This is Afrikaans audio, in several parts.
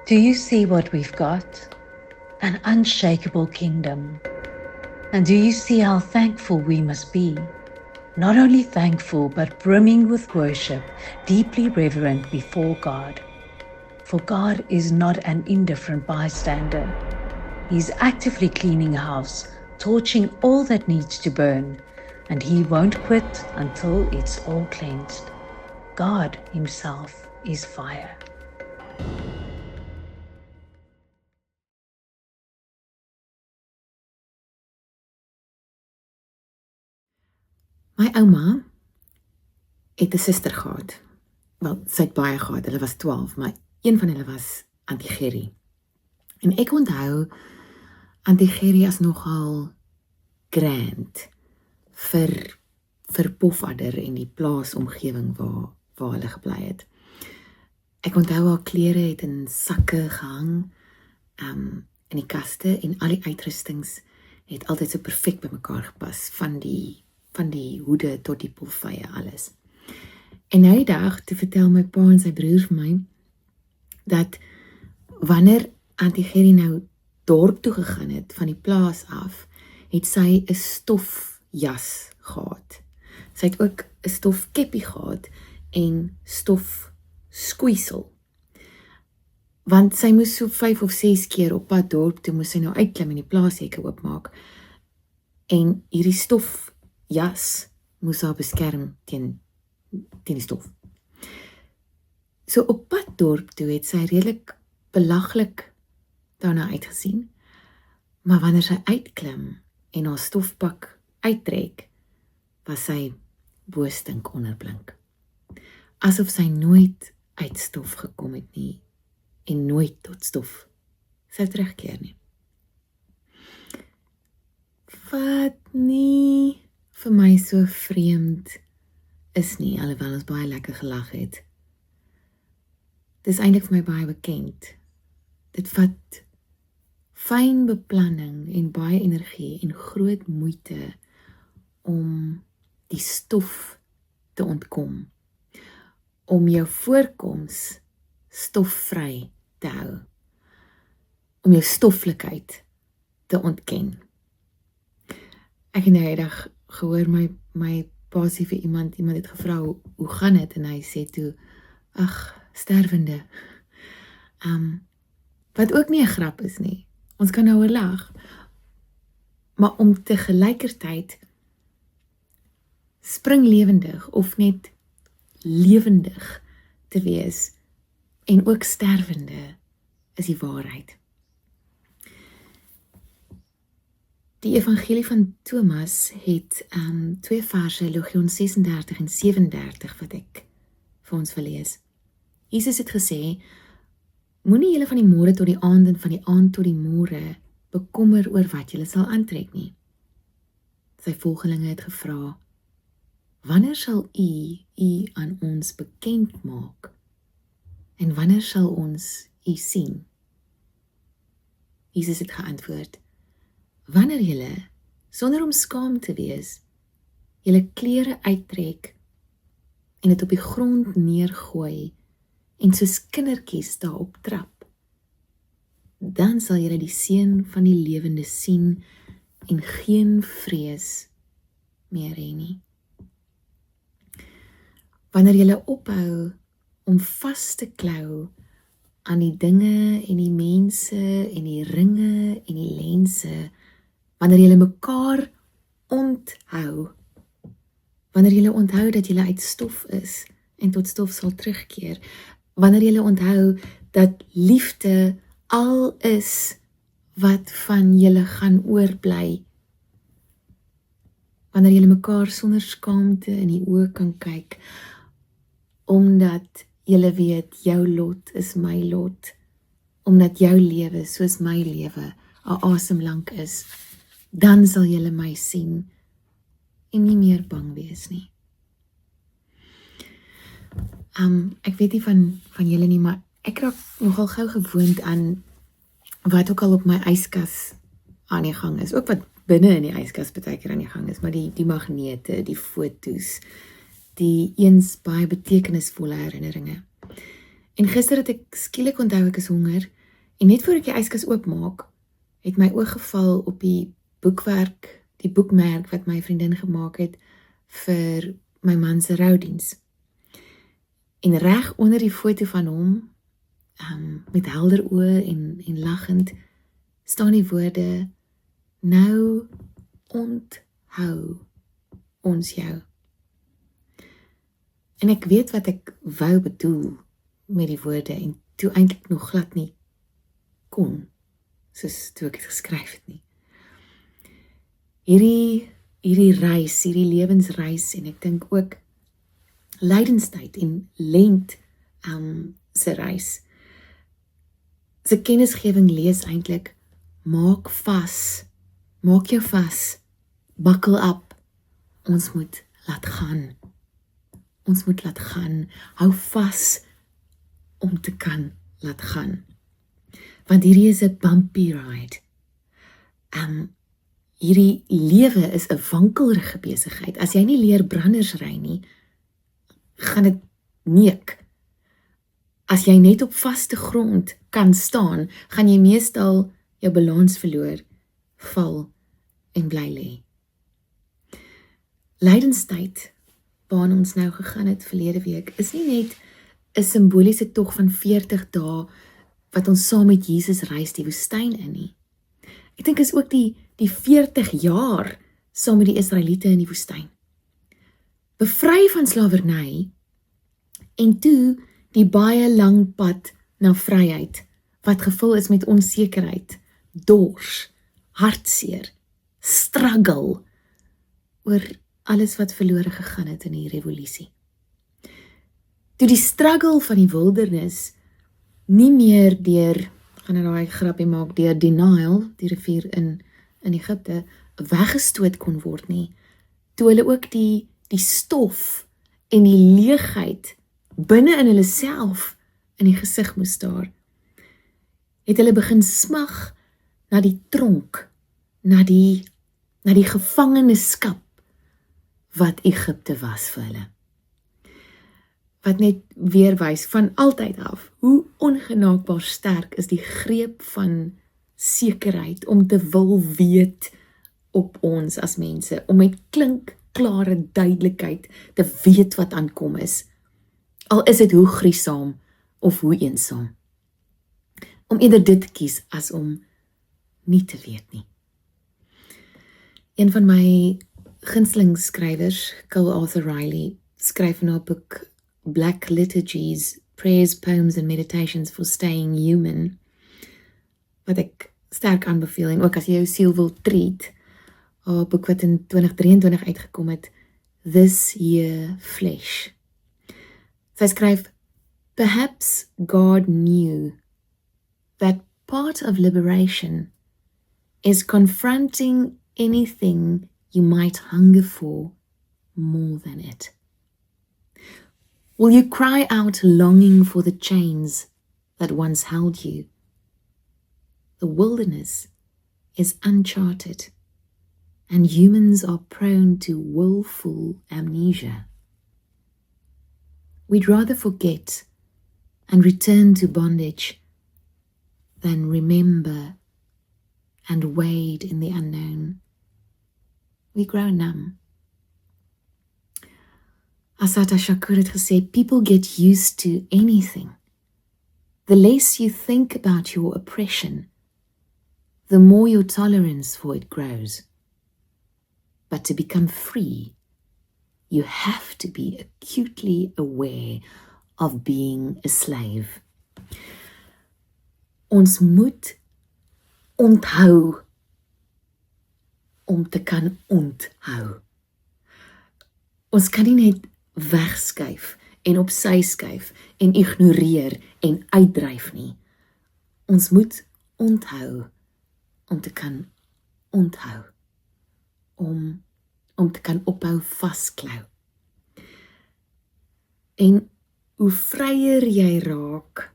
Do you see what we've got? An unshakable kingdom. And do you see how thankful we must be? Not only thankful, but brimming with worship, deeply reverent before God. For God is not an indifferent bystander. He's actively cleaning house, torching all that needs to burn, and He won't quit until it's all cleansed. God Himself is fire. My ouma het 'n suster gehad. Wel, sy het baie gehad. Hulle was 12, maar een van hulle was Auntie Gerry. En ek onthou Auntie Gerry as nogal grand vir Pofadder en die plaasomgewing waar hulle gebly het. Ek onthou haar klere het in sakke gehang, in die kaste, en al die uitrustings het altyd so perfek by mekaar gepas, van die hoede tot die polvye, alles. En nou die dag, toe vertel my pa en sy broer vir my, dat wanneer Auntie Gerry nou dorp toe gegaan het, van die plaas af, het sy 'n stofjas gehad. Sy het ook 'n stofkeppie gehad, en stofskoeisel. Want sy moes so 5 of 6 keer op pad dorp toe, moes sy nou uitklim en die plaashekke oopmaak. En hierdie stofjas moes haar beskerm teen die stof. So op pad dorp toe het sy redelik belaglik daarna uitgesien, maar wanneer sy uitklim en haar stofpak uittrek, was sy boostink onderblink. Asof sy nooit uit stof gekom het nie, en nooit tot stof sou terugkeer nie. Wat nie vir my so vreemd is nie, alhoewel ons baie lekker gelag het. Dis eintlik vir my baie bekend. Dit vat fyn beplanning en baie energie en groot moeite om die stof te ontkom, om jou voorkoms stofvry te hou, om jou stoflikheid te ontken. Ek het nou eendag gehoor my pa sê vir iemand het gevra, hoe gaan dit? En hy sê toe, ag, sterwende. Wat ook nie 'n grap is nie. Ons kan nou oor lag. Maar om tegelykertyd springlewendig of net lewendig te wees en ook sterwende is die waarheid. Die evangelie van Thomas het 2 verse, Lugion 36 en 37, wat ek vir ons wil lees. Jesus het gesê, moenie julle van die môre tot die aand en van die aand tot die môre bekommer oor wat julle sal aantrek nie. Sy volgelinge het gevra, wanneer sal u aan ons bekend maak? En wanneer sal ons u sien? Jesus het geantwoord, wanneer julle, sonder om skaam te wees, julle klere uittrek en dit op die grond neergooi en soos kindertjies daarop trap, dan sal julle die seun van die lewende sien en geen vrees meer hê nie. Wanneer julle ophou om vas te klou aan die dinge en die mense en die ringe en die lense, wanneer julle mekaar onthou, wanneer julle onthou dat julle uit stof is en tot stof sal terugkeer, wanneer julle onthou dat liefde al is wat van julle gaan oorbly, wanneer julle mekaar sonder skaamte in die oë kan kyk, omdat julle weet, jou lot is my lot, omdat jou lewe soos my lewe 'n asem lank is, dan sal julle my sien en nie meer bang wees nie. Ek weet nie van julle nie, maar ek raak nogal gou gewoond aan wat ook al op my yskas aan die gang is, ook wat binne in die yskas baie keer aan die gang is, maar die magnete, die foto's, die eens baie betekenisvolle herinneringe. En gister het ek skielik onthou ek is honger, En net voor ek die yskas oopmaak, het my oog geval op die boekmerk wat my vriendin gemaak het vir my man se roudiens. En reg onder die foto van hom, met helder oë en lachend, staan die woorde, nou onthou ons jou. En ek weet wat ek wou bedoel met die woorde en toe eintlik nog glad nie kon, soos toe ek het geskryf het nie. Hierdie reis, hierdie lewensreis en ek dink ook lydenstyd en lent se reis. Se kennisgewing lees eintlik, maak jou vas, buckle up, ons moet laat gaan. Ons moet laat gaan, hou vas om te kan laat gaan. Want hierdie is 'n bumpy ride. Hierdie lewe is 'n wankelrige besigheid. As jy nie leer branders ry nie, gaan dit neek. As jy net op vaste grond kan staan, gaan jy meestal jou balans verloor, val en bly lê. Lydenstyd, waarna ons nou gegaan het verlede week, is nie net 'n simboliese tog van 40 dae wat ons saam met Jesus reis die woestyn in nie. Ek dink is ook die 40 jaar saam met die Israeliete in die woestyn. Bevry van slawerny en toe die baie lang pad na vryheid wat gevul is met onsekerheid, dors, hartseer, struggle oor alles wat verlore gegaan het in die revolusie. Toe die struggle van die wildernis nie meer deur, gaan nou daai grappie maak, deur die Nile, die rivier in Egipte, weggestoot kon word nie, toe hulle ook die stof en die leegheid binne in hulle self in die gesig moes staar, het hulle begin smag na die tronk, na die gevangeneskap wat Egipte was vir hulle. Wat net weer wys van altyd af, hoe ongenaakbaar sterk is die greep van sekerheid om te wil weet op ons as mense, om met klinkklare duidelikheid te weet wat aankom is, al is dit hoe griesaam of hoe eensaam. Om eerder dit te kies as om nie te weet nie. Een van my gunsteling skrywers, Cole Arthur Riley, skryf in haar boek Black Liturgies, Prayers, Poems and Meditations for Staying Human, wat ek sterk aanbeveel, en ook as jy jou siel wil treat, haar boek wat in 2023 uitgekom het, This Year Flesh. Sy skryf, perhaps God knew that part of liberation is confronting anything you might hunger for more than it. Will you cry out longing for the chains that once held you? The wilderness is uncharted, and humans are prone to willful amnesia. We'd rather forget and return to bondage than remember and wade in the unknown. We grow numb. Assata Shakur het gesê, people get used to anything. The less you think about your oppression, the more your tolerance for it grows. But to become free, you have to be acutely aware of being a slave. Ons moet onthou om te kan onthou. Ons kan nie net wegskuif en op sy skuif en ignoreer en uitdryf nie. Ons moet onthou om te kan onthou. Om te kan ophou vasklou. En hoe vryer jy raak,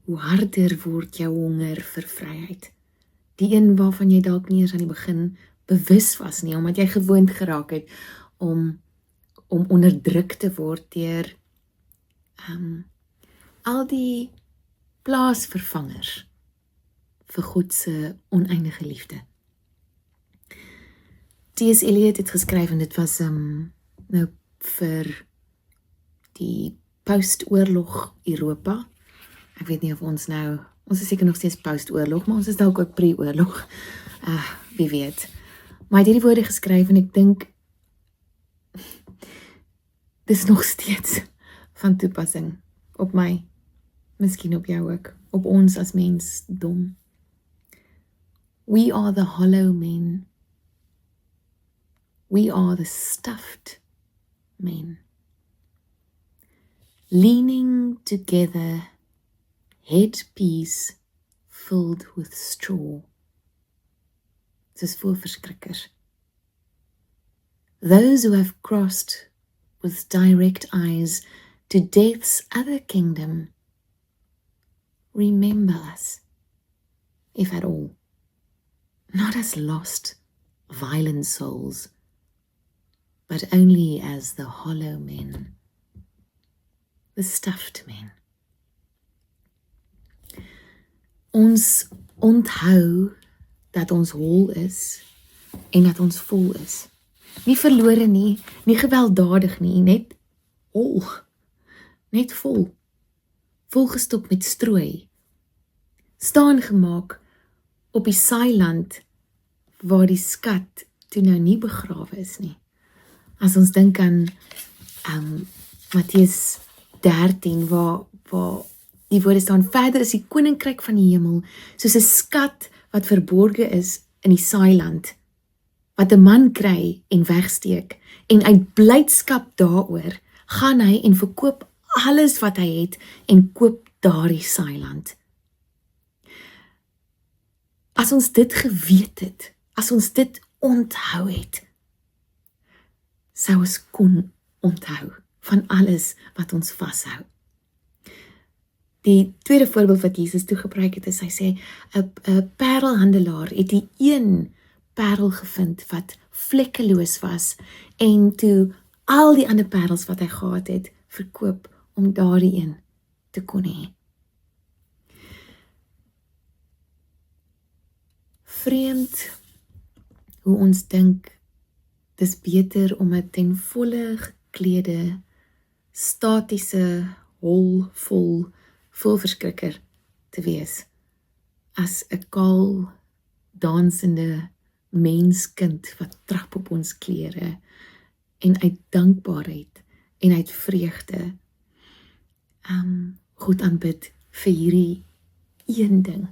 hoe harder word jou honger vir vryheid. Die een waarvan jy dalk nie eens aan die begin bewus was nie, omdat jy gewoond geraak het om onderdruk te word deur al die plaasvervangers vir God se oneindige liefde. T.S. Eliot het geskryf, en dit was nou vir die post-oorlog Europa. Ek weet nie of ons is seker nog steeds post-oorlog, maar ons is dalk ook pre-oorlog, wie weet. Maar hy het hierdie woorde geskryf, en ek dink, dis nog steeds van toepassing op my, miskien op jou ook, op ons as mensdom. We are the hollow men. We are the stuffed men. Leaning together, headpiece filled with straw. Dit is voor verskrikkers. Those who have crossed with direct eyes to death's other kingdom, remember us, if at all, not as lost, violent souls, but only as the hollow men, the stuffed men. Ons onthou dat ons hol is en dat ons vol is. Nie verlore nie, nie gewelddadig nie, net hol, net vol, volgestop met strooi, staan gemaak op die saailand waar die skat toe nou nie begrawe is nie. As ons dink aan Matteus 13, waar die woorde staan, verder is die koninkryk van die hemel, soos 'n skat wat verborge is in die saailand, wat 'n man kry en wegsteek, en uit blydskap daaroor, gaan hy en verkoop alles wat hy het, en koop daardie saailand. As ons dit geweet het, as ons dit onthou het, sou ons kon onthou van alles wat ons vashou. Die tweede voorbeeld wat Jesus toegebruik het, is hy sê, 'n parelhandelaar het die een parel gevind wat vlekkeloos was, en toe al die ander parels wat hy gehad het, verkoop om daardie een te kon hê. Vreemd hoe ons dink, dis beter om 'n ten volle geklede, statiese, hol, vol verskrikker te wees, as 'n kaal, dansende menskind wat trap op ons klere, en uit dankbaarheid en uit vreugde God aanbid vir hierdie een ding,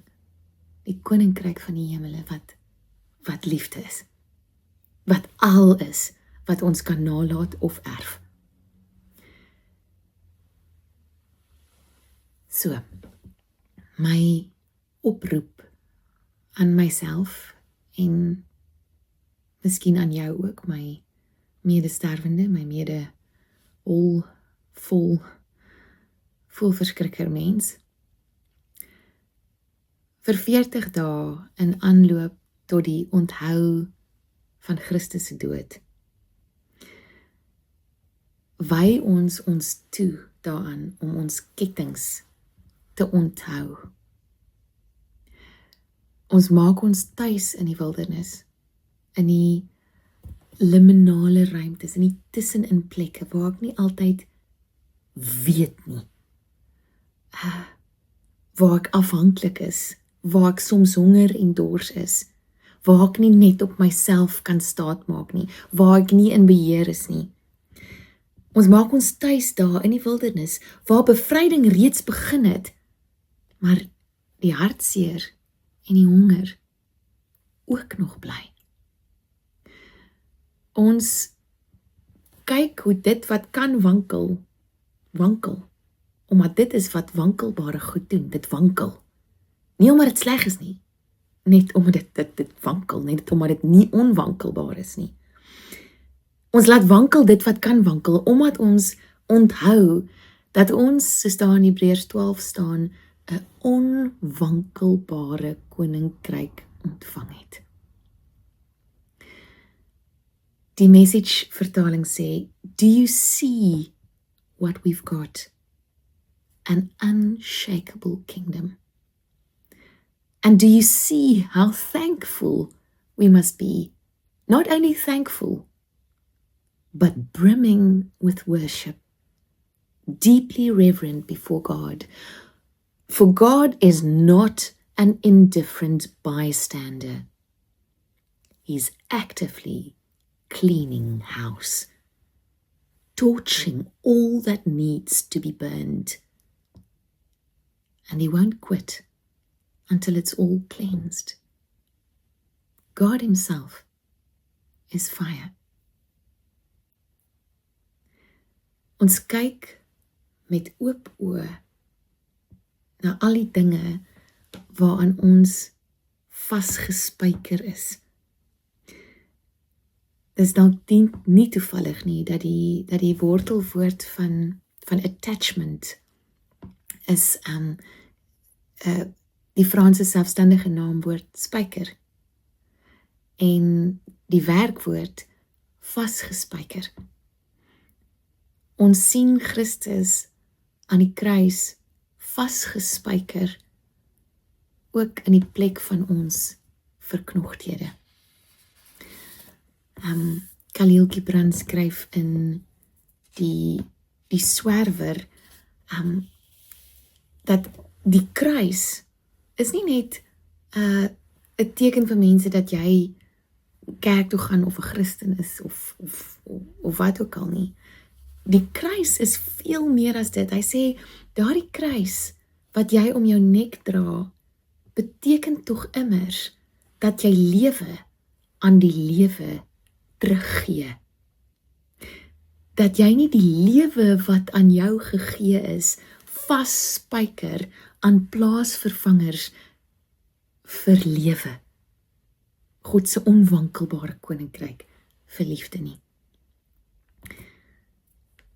die koninkryk van die hemele, wat liefde is, wat al is, wat ons kan nalaat of erf. So, my oproep aan myself, en miskien aan jou ook, my medesterwende, my mede vol verskrikker mens. Vir 40 dae in aanloop tot die onthou van Christus se dood, wy ons toe daaraan om ons kettings te onthou. Ons maak ons tuis in die wildernis, in die liminale ruimtes, in die tussenin plekke, waar ek nie altyd weet nie, waar ek afhanklik is, waar ek soms honger en dors is, waar ek nie net op myself kan staatmaak nie, waar ek nie in beheer is nie. Ons maak ons tuis daar in die wildernis, waar bevryding reeds begin het, maar die hartseer en die honger ook nog bly. Ons kyk hoe dit wat kan wankel, omdat dit is wat wankelbare goed doen, dit wankel. Nie omdat dit sleg is nie, net omdat dit wankel, net omdat dit nie onwankelbaar is nie. Ons laat wankel dit wat kan wankel, omdat ons onthou dat ons, soos daar in Hebreërs 12 staan, 'n onwankelbare koninkryk ontvang het. Die Message vertaling sê, do you see what we've got? an unshakable kingdom. And do you see how thankful we must be? Not only thankful, but brimming with worship, deeply reverent before God. For God is not an indifferent bystander. He's actively cleaning house, torching all that needs to be burned. And he won't quit until it's all cleansed. God himself is fire. Ons kyk met oop oë na al die dinge waaraan ons vasgespijker is. Dis dalk nie toevallig nie dat die wortelwoord van attachment is die Franse selfstandige naamwoord spyker en die werkwoord vasgespijker. Ons sien Christus aan die kruis vasgespijker ook in die plek van ons verknogthede. Khalil Gibran skryf in die swerwer dat die kruis is nie net 'n teken vir mense dat jy kerk toe gaan of 'n Christen is of wat ook al nie. Die kruis is veel meer as dit. Hy sê, daardie kruis wat jy om jou nek dra, beteken tog immers dat jy lewe aan die lewe teruggee. Dat jy nie die lewe wat aan jou gegee is, vasspyker aan plaasvervangers vir lewe. God se onwankelbare koninkryk vir liefde nie.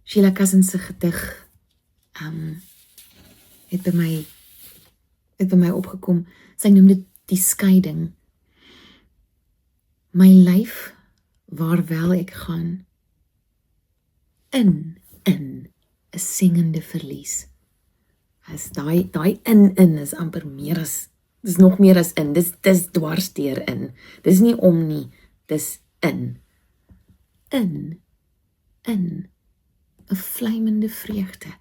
Sheila Cousins se gedig het by my opgekom. Sy noem dit die skeiding. My lyf, waar wel ek gaan, in 'n singende verlies. As daai in is amper meer as, dis nog meer as in, dis dwars deur in. Dis nie om nie, dis in. In 'n vlamende vreugde.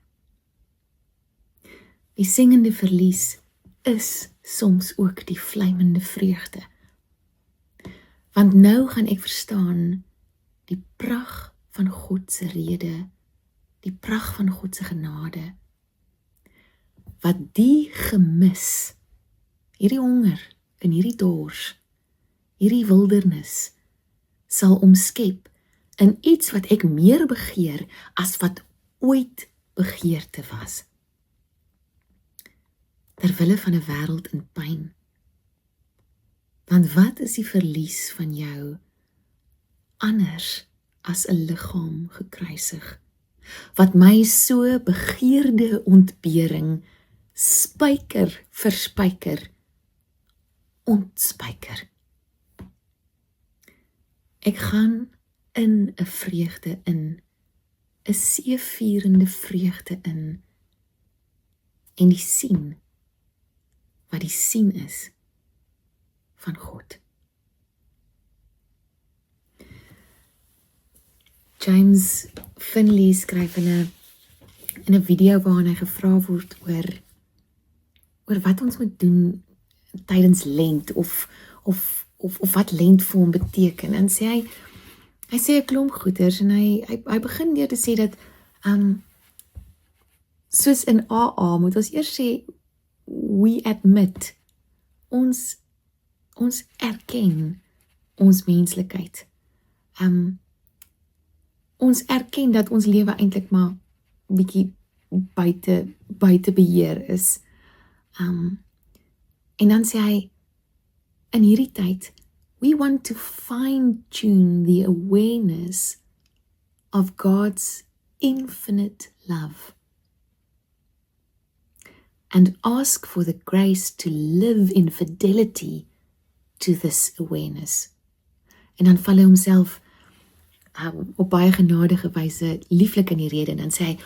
Die singende verlies is soms ook die vlamende vreugde. Want nou gaan ek verstaan die pragt van God se rede, die pragt van God se genade, wat die gemis, hierdie honger en hierdie dors, hierdie wildernis, sal omskep in iets wat ek meer begeer as wat ooit begeerte was. Terwille van 'n wêreld in pyn. Want wat is die verlies van jou anders as 'n liggaam gekruisig, wat my so begeerde ontbering spyker vir spyker ontspyker. Ek gaan in 'n vreugde in, 'n seevierende vreugde in, en die sien, wat die sien is van God. James Finley skryf in 'n video waarin hy gevra word oor wat ons moet doen tydens lent of wat lent vir hom beteken. En sê hy sê 'n klomp goeders en hy begin deur te sê dat soos in AA moet ons eers sê we admit, ons erken ons menslikheid. Ons erken dat ons lewe eintlik maar bietjie buite beheer is. En dan sê hy, in hierdie tyd, we want to fine-tune the awareness of God's infinite love and ask for the grace to live in fidelity to this awareness. En dan val hy homself op baie genadige wyse lieflik in die rede en dan sê hy,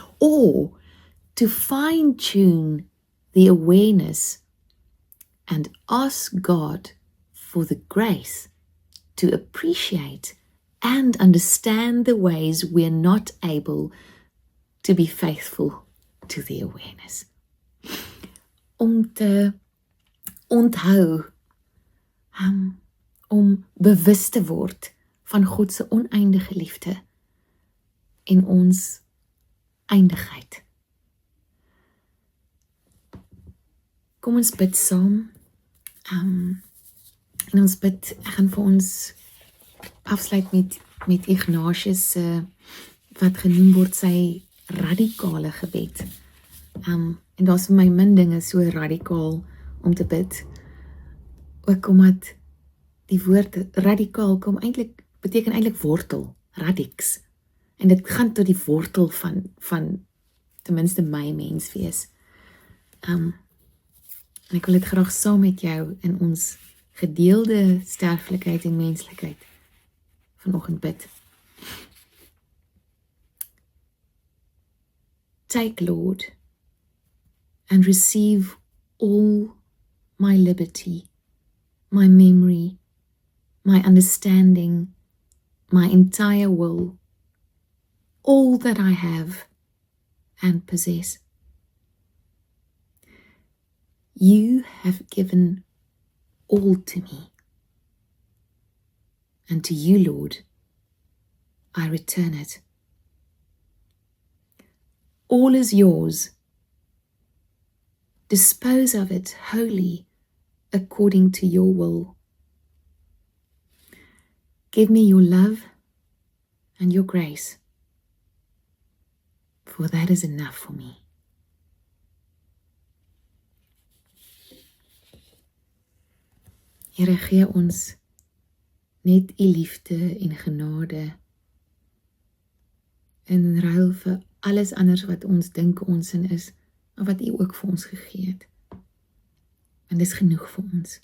to fine-tune the awareness and ask God for the grace to appreciate and understand the ways we're not able to be faithful to the awareness. Om te onthou, om bewus te word van God se oneindige liefde en ons eindigheid. Kom ons bid saam. En ons bid, ek gaan vir ons afsluit met Ignatius wat genoem word sy radikale gebed. En daar's vir my min dinge so radikaal om te bid. Ook omdat die woord radikaal beteken eintlik wortel, radix. En dit gaan tot die wortel van ten minste my menswees. En ek wil dit graag saam met jou in ons gedeelde sterflikheid en menslikheid vanoggend bid. Take, Lord, and receive all my liberty, my memory, my understanding, my entire will, all that I have and possess. You have given all to me, and to you, Lord, I return it. All is yours. Dispose of it wholly according to your will. Give me your love and your grace, for that is enough for me. Here, gee ons net u liefde en genade in ruil vir alles anders wat ons dink ons in is, maar wat u ook vir ons gegee het. En dis genoeg vir ons.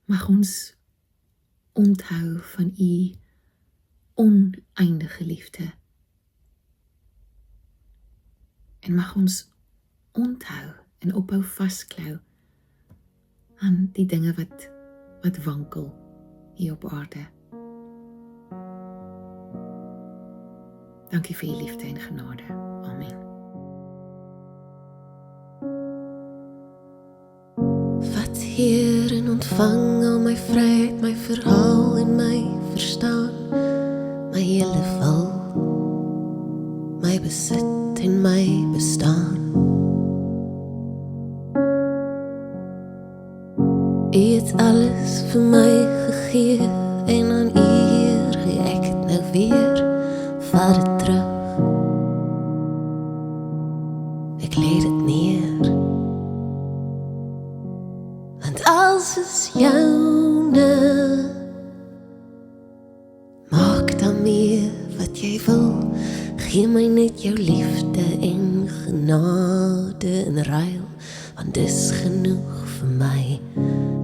Mag ons onthou van u oneindige liefde. En mag ons onthou en ophou vasklou aan die dinge wat wankel hier op aarde. Dankie vir u liefde en genade. Amen. Vat Heer en ontvang al my vryheid, my verhaal en my verstaan, my hele wil, my besit en my bestaan. U het alles vir my gegee en aan u Heer gee ek het nou weer. Vat het terug, ek lê dit neer, want alles is joune. Maak dan meer wat jy wil, gee my net jou liefde en genade in ruil, want dis genoeg vir my,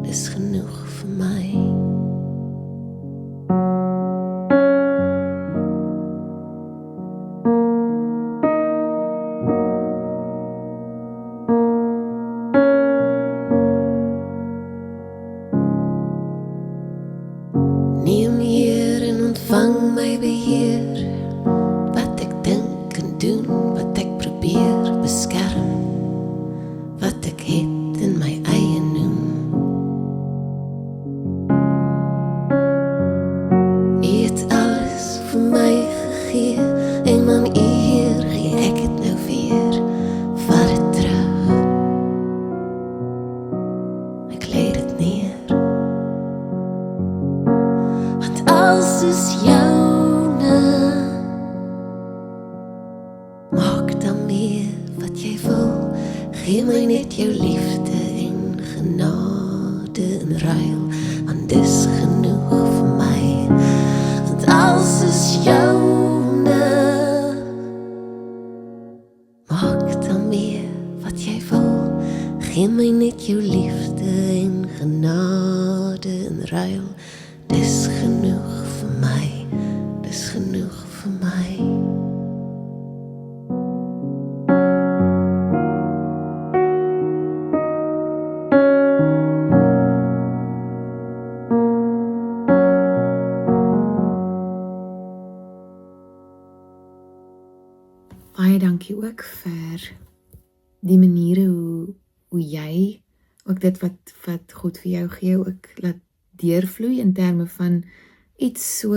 dis genoeg vir my. Neem Heer en ontvang my beheer, wat ek dink en doen, wat ek probeer beskerm, wat ek het in my eie noem. U het alles vir my gegee en aan u Heer gee ek het nou weer. Vat het terug, ek lê dit neer, want alles is joune. Maak dan meer wat jy wil, gee my net jou liefde en genade in ruil, want dis genoeg vir my, want alles is joune. Maak dan meer wat jy wil, gee my net jou liefde en genade in ruil, dis genoeg vir my, dis genoeg vir my. dankie ook vir die maniere hoe jy ook dit wat God vir jou gee, ook laat deurvloei in terme van iets so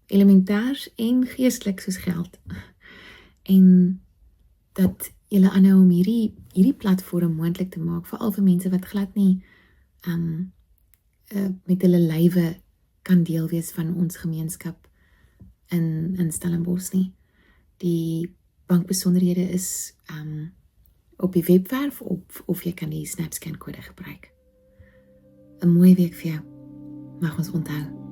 elementêrs en geestelik soos geld. En dat julle aanhou om hierdie platform moontlik te maak, veral vir mense wat glad nie met hulle lywe kan deel wees van ons gemeenskap in Stellenbosch nie. Die bankbesonderhede is op die webwerf of jy kan die SnapScan kode gebruik. 'n mooi week vir jou. Mag ons onthou.